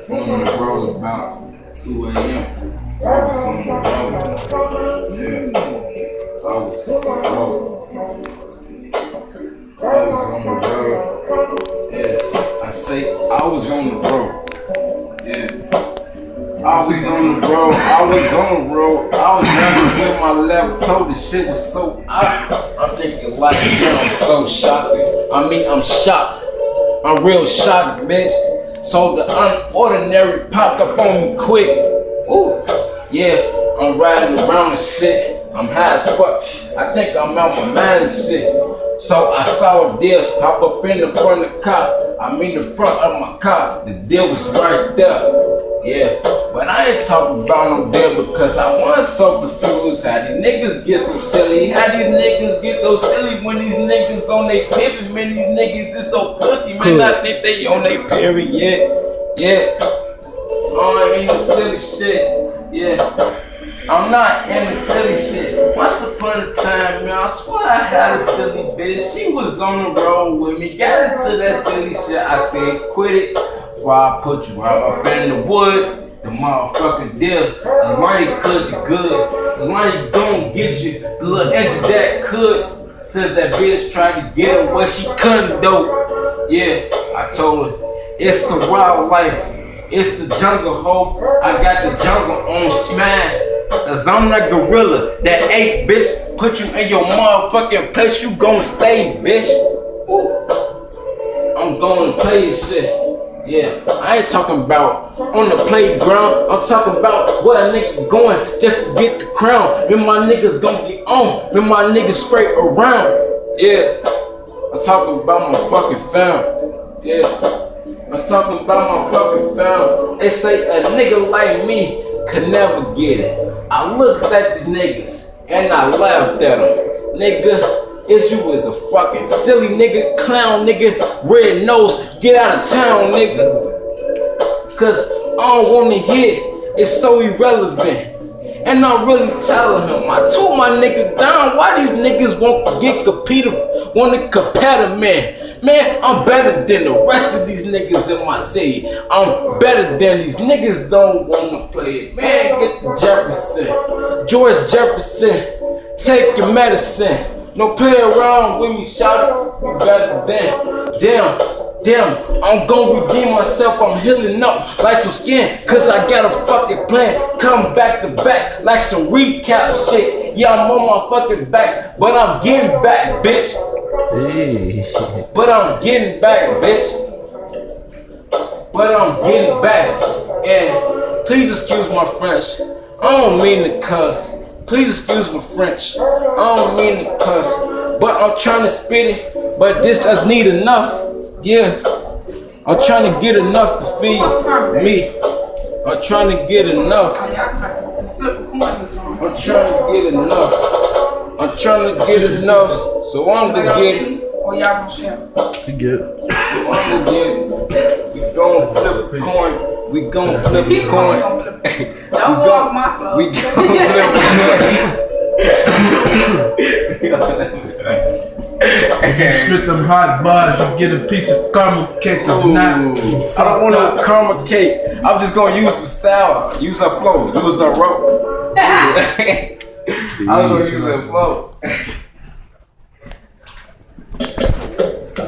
on the road about 2 a.m. I was on the road. Yeah. I was on the road. Yeah. I say I was on the road. Yeah. I was on the road. I was running with my left toe. The shit was so out. I'm thinking like, damn, I'm so shocked. I'm shocked. I'm real shocked, bitch. So the unordinary popped up on me quick. Ooh, yeah, I'm riding around and shit. I'm high as fuck. I think I'm out my mind and shit. So I saw a deal hop up in the front of the car. I'm in the front of my car. The deal was right there. Yeah, but I ain't talking about no deal because I was so confused. How these niggas get so silly? How these niggas get so silly when these niggas on they pivot? Man, these niggas is so pussy. Man, I think they on they period. Yeah. Oh, I mean the silly shit. Yeah. I'm not in the silly shit. Once upon a time, man, I swear I had a silly bitch. She was on the road with me. Got into that silly shit. I said, quit it before I put you out up in the woods. The motherfucking deal. The line could be good. The line gon' get you. The little edge of that could. Till that bitch tried to get her what she couldn't do. Yeah, I told her, it's the wild life. It's the jungle, ho. I got the jungle on smash. Cause I'm that gorilla, that ape, bitch. Put you in your motherfucking place, you gon' stay, bitch. Ooh. I'm going to play shit. Yeah, I ain't talking about on the playground. I'm talking about where a nigga going just to get the crown. Then my niggas gon' get on. Then my niggas straight around. Yeah, I'm talking about my fucking fam. Yeah, I'm talking about my fucking fam. They say a nigga like me could never get it. I looked at these niggas and I laughed at them. Nigga, is you is a fucking silly nigga, clown nigga, red nose, get out of town nigga. Cause I don't wanna hear, it's so irrelevant. And I'm really telling him, I told my nigga down, why these niggas wanna compare to man? Man, I'm better than the rest of these niggas in my city. I'm better than these niggas don't wanna play it. Man, get the Jefferson. George Jefferson, take your medicine. No play around with me, shout it. You better than. Damn, I'm gonna redeem myself, I'm healing up like some skin. Cause I got a fucking plan, come back to back like some recap shit. Yeah, I'm on my fucking back, but I'm getting back, bitch. Hey. But I'm getting back, bitch. But I'm getting back. And please excuse my French. I don't mean to cuss. Please excuse my French. I don't mean to cuss. But I'm trying to spit it. But this just need enough. Yeah. I'm trying to get enough to feed me. I'm trying to get enough. I'm trying to get enough. I'm trying to get enough. So I'm gonna get it. Or y'all gonna share? You good? So I'm gonna get it. We gon' flip a coin. We gon' flip a coin. Don't go off my flow. We gon' flip a coin. Spit them hot bars, you get a piece of caramel cake. If not, I don't want no caramel cake. I'm just gonna use the style. Use her flow. Use her rope. I was gonna use her flow.